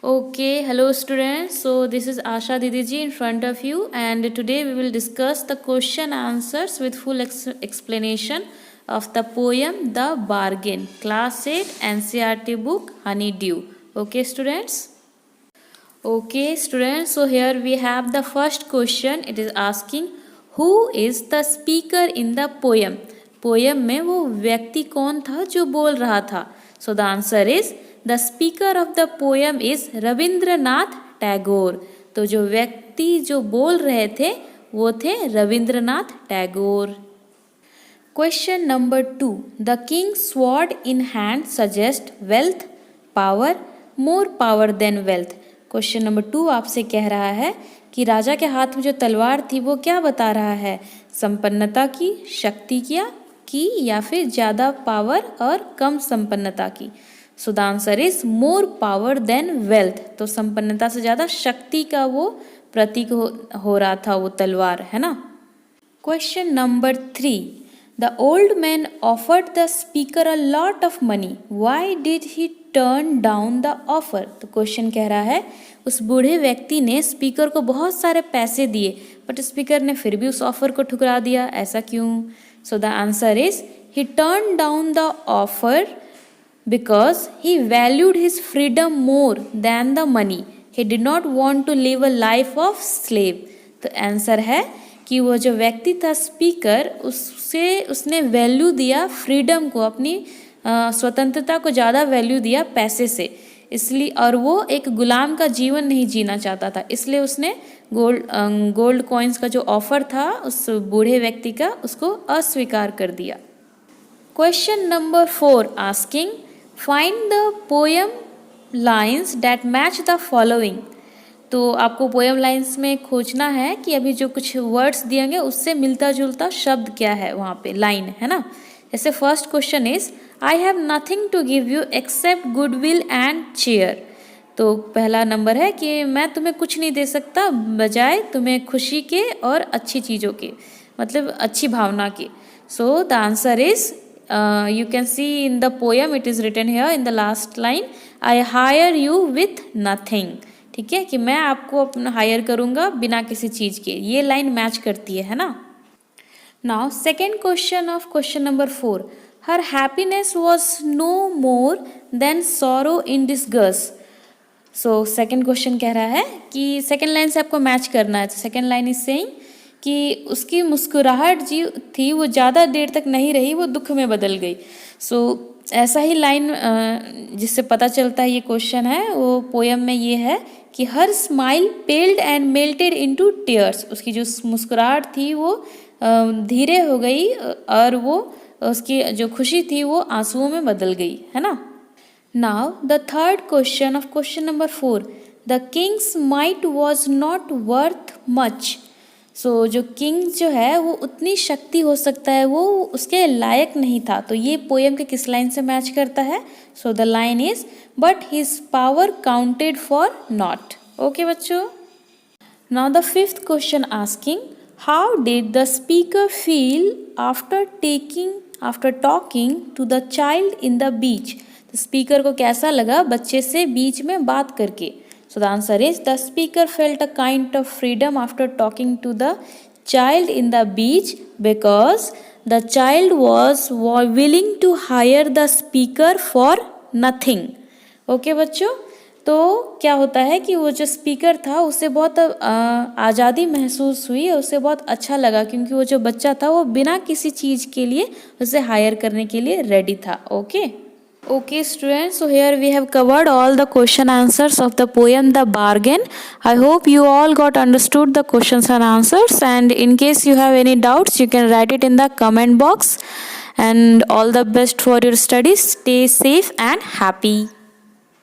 Okay, hello students. So this is Asha Didiji in front of you, and today we will discuss the question answers with full explanation of the poem The Bargain, Class 8 NCERT book Honeydew. Okay students? Okay students, so here we have the first question. It is asking who is the speaker in the poem? Poem में वो व्यक्ति कौन था जो बोल रहा था? So the answer is the speaker of the poem is Rabindranath Tagore. तो जो व्यक्ति जो बोल रहे थे वो थे Rabindranath Tagore. Question number 2. The king sword in hand suggest wealth, power, more power than wealth. Question number 2 आपसे कह रहा है कि राजा के हाथ में जो तलवार थी वो क्या बता रहा है? संपन्नता की, शक्ति की या फिर ज़्यादा पावर और कम संपन्नता की. So the answer is more power than wealth. तो संपन्नता से ज़्यादा शक्ति का वो प्रतीक हो रहा था वो तलवार, है ना. Question number 3. The old man offered the speaker a lot of money. Why did he turn down the offer? तो क्वेश्चन कह रहा है उस बूढ़े व्यक्ति ने स्पीकर को बहुत सारे पैसे दिए, बट स्पीकर ने फिर भी उस ऑफर को ठुकरा दिया. ऐसा क्यों? सो the answer is he turn down the offer because he valued his freedom more than the money. He did not want to live a life of slave. तो आंसर है कि वो जो व्यक्ति था स्पीकर, उसने वैल्यू दिया फ्रीडम को, अपनी स्वतंत्रता को ज़्यादा वैल्यू दिया पैसे से. इसलिए और वो एक गुलाम का जीवन नहीं जीना चाहता था, इसलिए उसने गोल्ड कॉइन्स का जो ऑफर था उस बूढ़े व्यक्ति का, उसको अस्वीकार कर दिया. Question number 4 asking find the poem lines that match the following. तो आपको पोएम लाइन्स में खोजना है कि अभी जो कुछ वर्ड्स दिए होंगे उससे मिलता जुलता शब्द क्या है वहाँ पे, लाइन है ना. जैसे first question is I have nothing to give you except goodwill and cheer. तो पहला नंबर है कि मैं तुम्हें कुछ नहीं दे सकता बजाय तुम्हें खुशी के और अच्छी चीज़ों के, मतलब अच्छी भावना के. सो the answer is you can see in the poem it is written here in the last line I hire you with nothing. ठीक है कि मैं आपको अपना हायर करूँगा बिना किसी चीज़ के. ये लाइन मैच करती है ना. Now second question of question number 4. हर happiness was no more than sorrow in disgust. So second question कह रहा है कि सेकेंड लाइन से आपको मैच करना है. तो सेकेंड लाइन इज सेइंग कि उसकी मुस्कुराहट जी थी वो ज़्यादा देर तक नहीं रही, वो दुख में बदल गई. सो ऐसा ही लाइन जिससे पता चलता है ये क्वेश्चन है वो पोयम में ये है कि her smile पेल्ड and melted into tears. उसकी जो मुस्कुराहट थी वो धीरे हो गई और वो उसकी जो खुशी थी वो आंसुओं में बदल गई, है ना. Now the third question of question number 4. The king's might was not worth much. So जो किंग जो है वो उतनी शक्ति हो सकता है वो उसके लायक नहीं था. तो ये पोएम के किस लाइन से मैच करता है? So the line is but his power counted for not. Okay बच्चों. Now the fifth question asking how did the speaker feel after talking to the child in the beach. तो speaker को कैसा लगा बच्चे से बीच में बात करके? So the answer is the speaker felt a kind of freedom after talking to the child in the beach because the child was willing to hire the speaker for nothing. Okay बच्चों. तो क्या होता है कि वो जो speaker था उससे बहुत आज़ादी महसूस हुई, उसे बहुत अच्छा लगा क्योंकि वो जो बच्चा था वो बिना किसी चीज़ के लिए उसे हायर करने के लिए रेडी था. Okay students, so here we have covered all the question answers of the poem The Bargain. I hope you all got understood the questions and answers, and in case you have any doubts you can write it in the comment box. And all the best for your studies. Stay safe and happy.